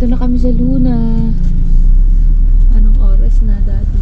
na kami sa Luna. Anong oras na, Daddy?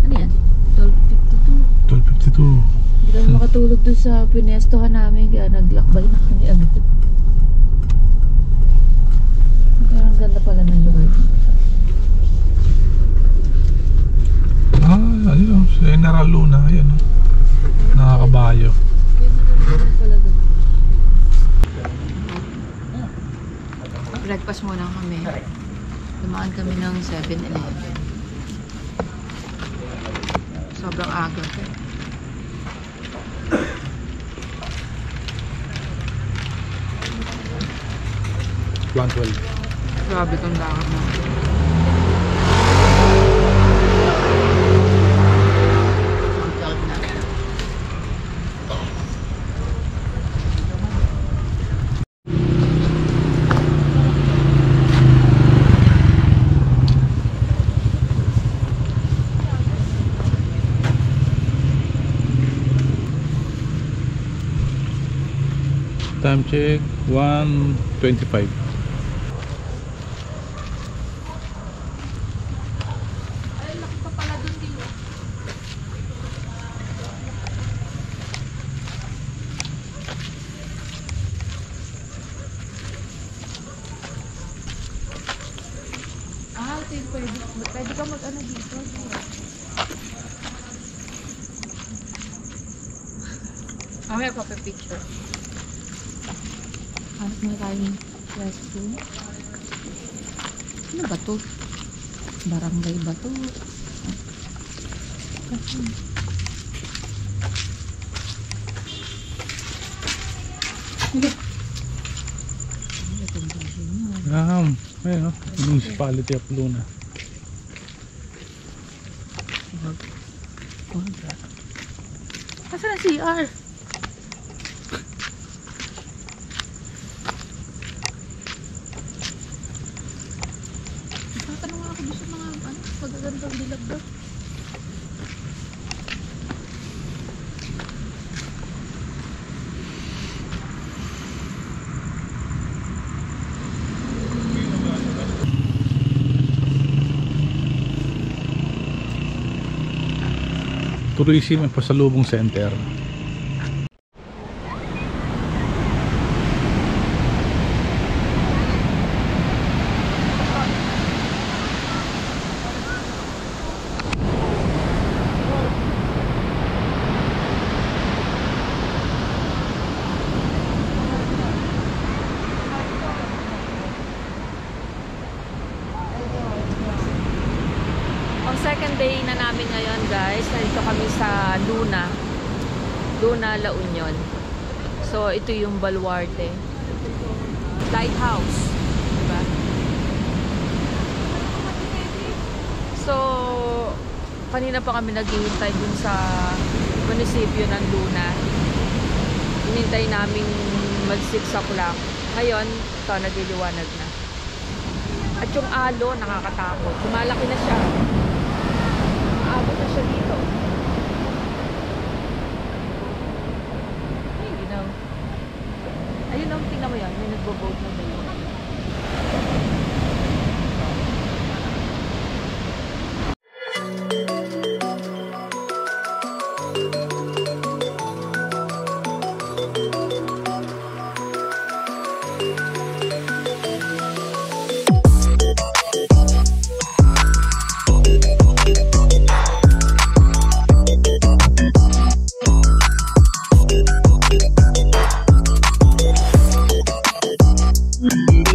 Ano yan? 12:52. 12:52. Hindi kami makatulog doon sa pinestohan namin. Kaya naglakbay na kami agad. Pero ang ganda pala ng lugar. Ayun, General Luna. Ayan, nakakabayo. General Luna pala doon. Breakfast muna kami. Dumaan kami ng 7-Eleven. Sobrang aga. 1:12. Grabe itong lakad na. Time check 1:25. Pwede ka mag-ano dito. Mamaya pa picture. Hanap na tayong restroom. Ano ba to? Barangay ba to? Ayun, Municipality of Luna. Asan ang CR? Tatanong ako doon sa mga pagagandang dilag doon. Tourism and Pasalubong Center. Second day na namin ngayon, guys. Nandito kami sa Luna, La Union. So ito yung Baluarte Lighthouse, diba? So kanina pa kami naghihintay dun sa munisipyo ng Luna. Hinintay namin mag 6 o'clock. Ngayon ito, nagliliwanag na. At yung alo, nakakatakot. Lumalaki na siya. Abot na siya dito. Ay, ginaw. Ayun ang tingnan mo yan. May nagbo-boat na dito. Mm-hmm.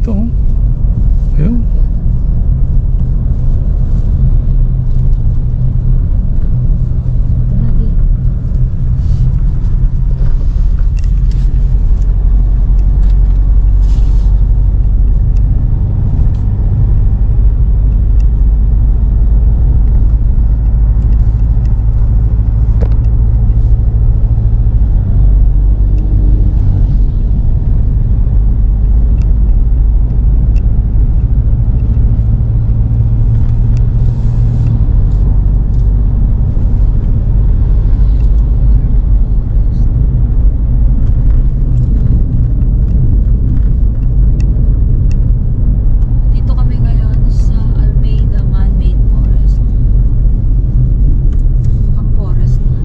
dito, oh. Ayun. Dito kami ngayon sa Almeida Man-Made Forest. Ang forest na.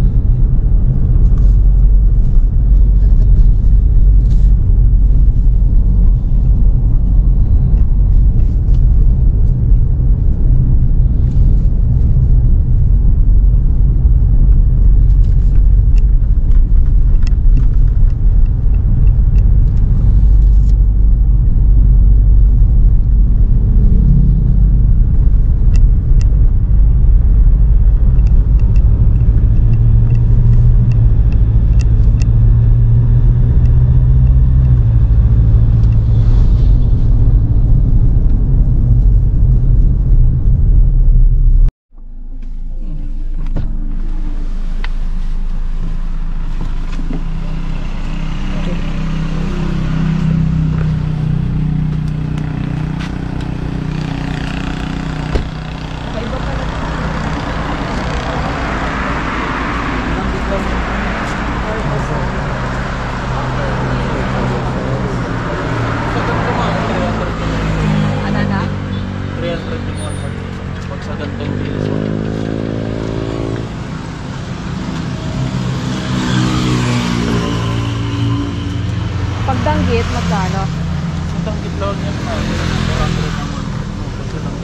Ano na? 300 yung one month. Pag sa gantong bilis mo. Pagdanggit, magkano? Ang tanggit lang yan na. 400 naman. Kasi lang.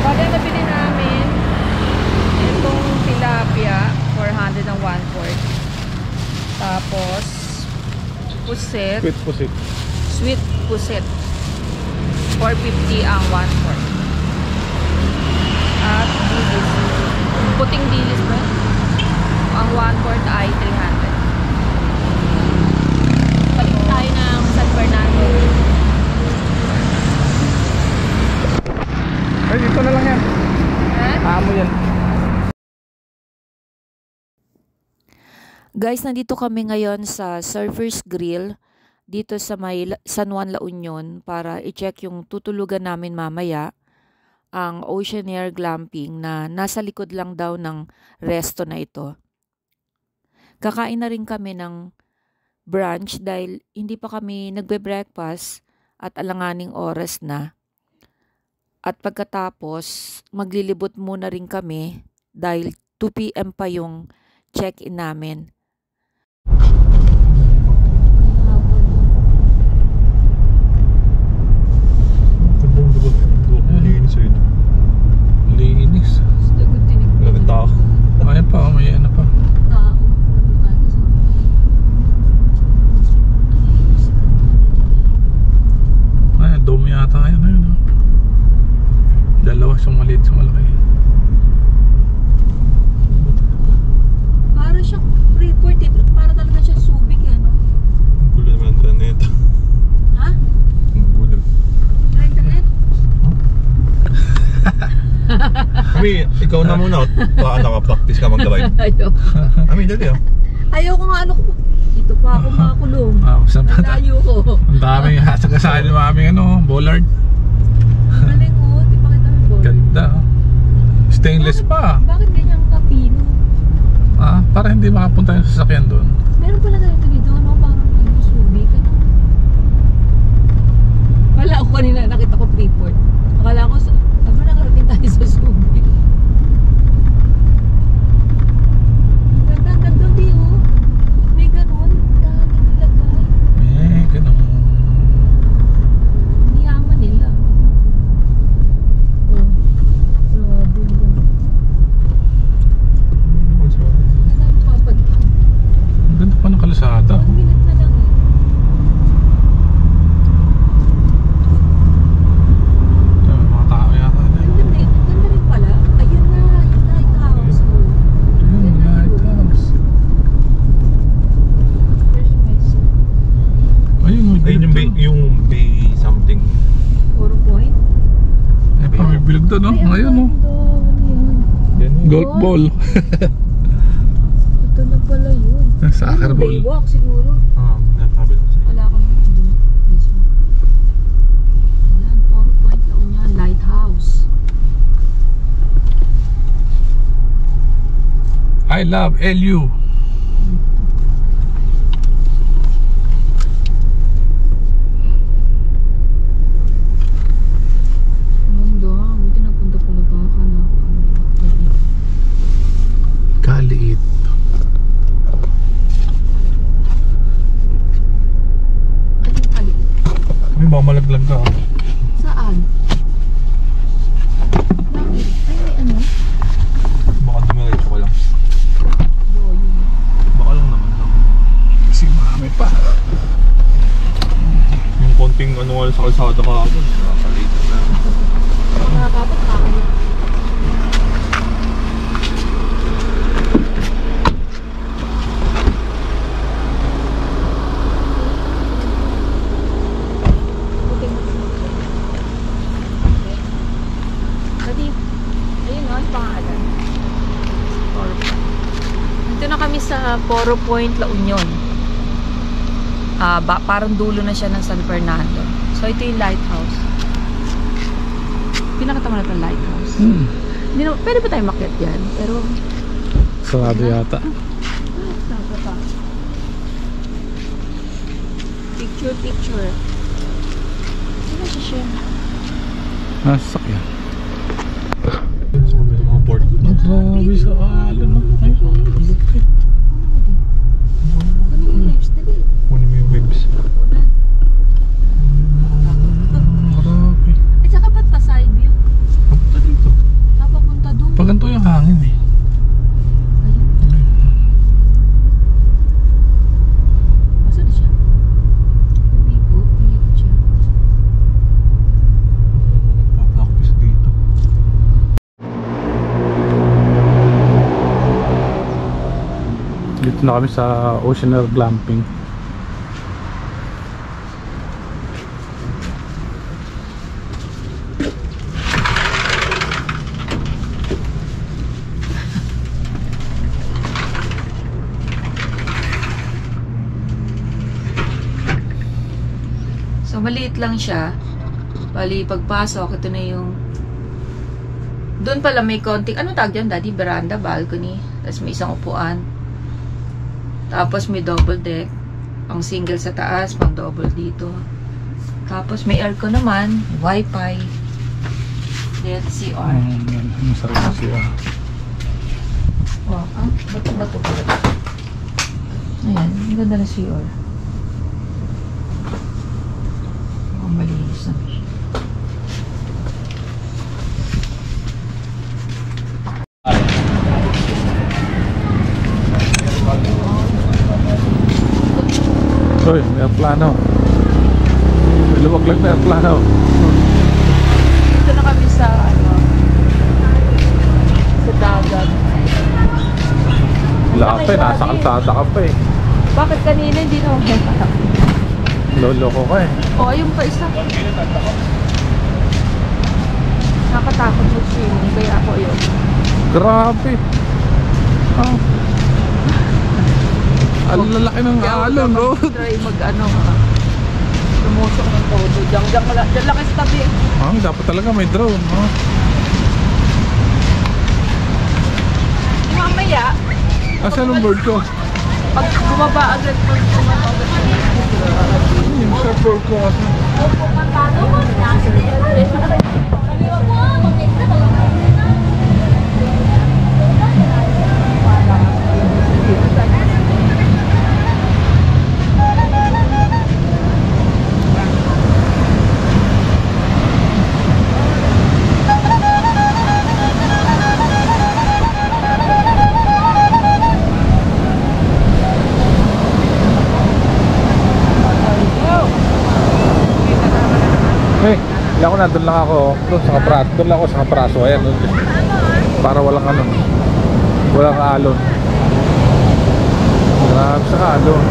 Bali, ang nabili namin itong tilapia, 400 ang 1/4. Tapos, puset, Sweet pusit. sweet puset, 450 ang 1/4. At dilis, puting dilis ba? Ang 1/4 ay 300. Palit tayo ng San Fernando. Ay, dito na lang yan. Amo yan. Guys, nandito kami ngayon sa Surfers Grill dito sa may San Juan, La Union para i-check yung tutulugan namin mamaya, ang Oceanair Glamping na nasa likod lang daw ng resto na ito. Kakain na rin kami ng brunch dahil hindi pa kami nagbe-breakfast at alanganing oras na. At pagkatapos, maglilibot muna rin kami dahil 2 PM pa yung check-in namin. Linis yun. Linis. Maraming tao. Ayan pa, may ano pa. Ayan, dome yata yan. Ayun, oh. Dalawa siyang maliit sa malaki. Para siyang report eh. Para talaga siya subig eh, no? Ang gulo naman ang internet. Ha? Ang gulo. Wala internet? Kami, ikaw na muna. Baka nakapractice ka mag-drive. Ayaw. Kami, dali ah. Ayaw ko nga ano ko. Dito pa ako makakulong. Sa Ang bata. layo ko. Ang daming hasag-asahan ng aming ano, bollard. Ang galing oh. Di pa kita ng Ganda. Oh. Stainless pa. Bakit ganyan kapino? Ah, para hindi makapunta yung sasakyan doon. Meron pala ganito dito, no? Parang ano, subig. Ano? Wala ako kanina, nakita ko Freeport. Akala ko, sabi nakarating tayo sa subig. Ganda, ganda di oh. May ganun. Dami nilagay. Ganun. Niyaman nila. Oh. Grabe. Ang dami papad. Ang ganda pa ng kalsada. Ayun yung bay, something. 4 point? Eh, pamibilog doon, no? Ngayon, no? Ano yun? Yan yun. Golf ball. Ito na pala yun. Soccer Ano, ball. Baywalk siguro. Nakabi lang sa'yo. Wala akong mismo. Ayan, 4 point na yan. Lighthouse. I love LU. Mundo, buti napunta pala ba? Akala ko ano. Kaliit. Anong kaliit? May mamalaglag ka. Saan? Bakit? Ay, may ano? Baka dumiretso ka lang. Yun. Baka lang naman. Si mami pa. Yung konting ano nga sa kalsada ka ako. Nakakalitan na. Mga kapit kakalit. Pati, ayun o, ang pangalan. Dito na kami sa Poro Point, La Union. Parang dulo na siya ng San Fernando. So, ito yung lighthouse. Pinakatama na itong lighthouse. Hindi na, pwede ba tayo makyat yan? Pero, Sarado yata. saka pa. Picture. Sino siya? Nasakyan. Sa kabilang mga port. Grabe sa alon, no? Ayun, lupit. Ano yung lives? Dali. Kunin mo yung waves. Ulan. Grabe. At saka ba't pa side view? Papunta dito. Napapunta doon. Pag ganito yung hangin, eh. Ayun. Nasaan na siya? Umikot siya. Nagpa-practice dito. Dito na kami sa Oceaner Glamping. So, maliit lang siya. Bali, pagpasok, ito na yung... Doon pala may konting... Ano tawag dyan, Daddy? Veranda, balcony. Tapos may isang upuan. Tapos may double deck. Pang single sa taas, pang double dito. Tapos may aircon naman. Wi-Fi. Then, CR. Masarap na siya. Oh, bato. Ayan, ang ganda na CR. Oh, malinis na siya. Hoy, may airplano. May luwag-lag na airplano. Dito na kami sa, sa dagat. Wala ka pa eh, nasa kalsada ka pa eh. Bakit kanina hindi na ako? Lolo ko ka eh. Oh, ayun pa isa. Nakatakot mag-swimming, kaya ako yun. Grabe. Oh. Ang lalaki ng alon, bro. Try mag-ano ha. Lumusok ng todo. Diyan lang sa tabi. Dapat talaga may drone, no? Mamaya, Asan ang bird ko? pag bumaba agad pag Yung surfboard ko kasi. Hey, ilan ko na, doon lang ako. Doon lang ako sa kapraso. Ayan, doon. Para walang ano. Walang alon. Grabe sa alon.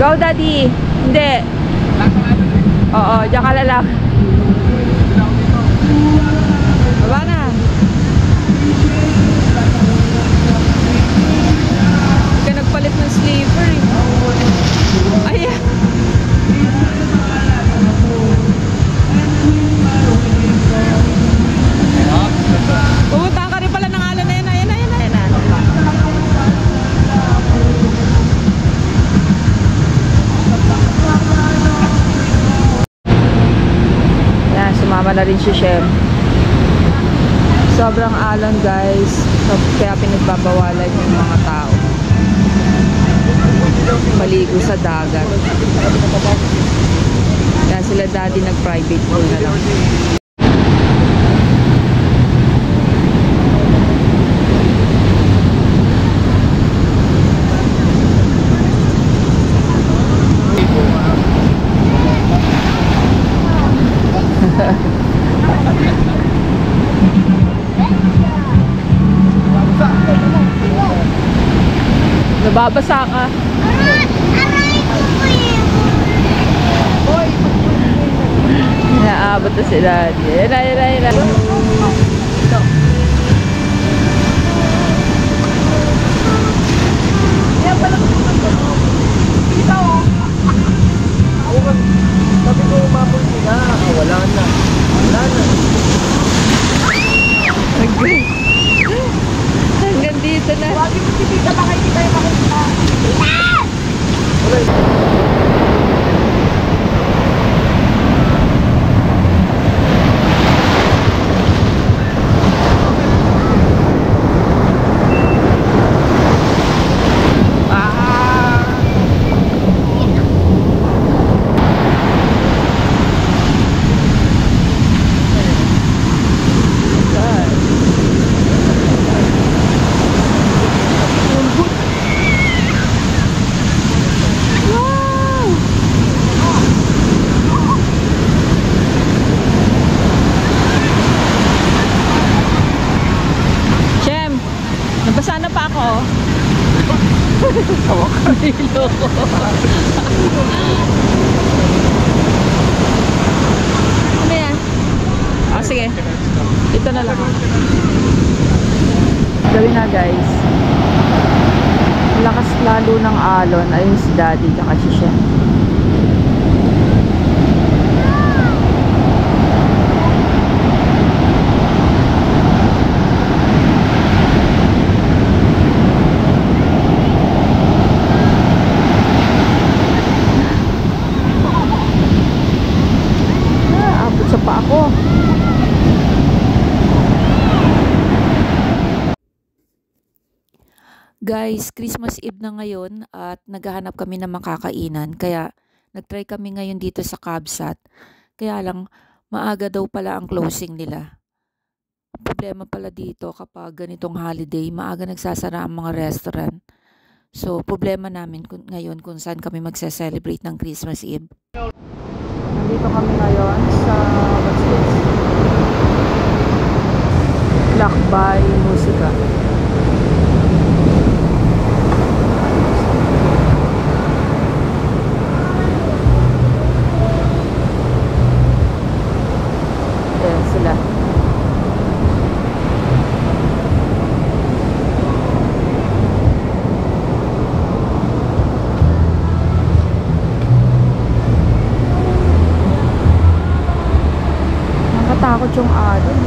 Go, Daddy. Hindi. Oo, diyan ka na lang. Baba na. Hindi ka nagpalit ng sleeper eh. Ayan. Pumunta ka rin pala ng Alon na yan. Ayan, ayan, ayan. Ayan, sumama na rin si Shem. Sobrang alon guys. So, kaya pinagbabawalan yung mga tao maligo sa dagat. Kaya sila daddy nag-private pool na lang. Nababasa ka. Naabot na si Daddy. Ira. Ito. Yan pala ko ito. Sabi ko umabot sila. Wala na. Hanggang dito na. Wagi mo si Tita, baka hindi tayo makita. Nabasa na pa ako. Tawa ka. Niloko. Ano yan? Ah, sige. Ito na lang. Gawin na guys. Lakas lalo ng alon. Ayun si Daddy tsaka si Shem. Pa ako. Guys, Christmas Eve na ngayon at naghahanap kami ng makakainan. Kaya nagtry kami ngayon dito sa Kabsat. Kaya lang maaga daw pala ang closing nila. Problema pala dito kapag ganitong holiday, maaga nagsasara ang mga restaurant. So, problema namin ngayon kung saan kami magse-celebrate ng Christmas Eve. Nandito kami ngayon sa Lakbay Musika. Ayan sila. Nakatakot yung alon.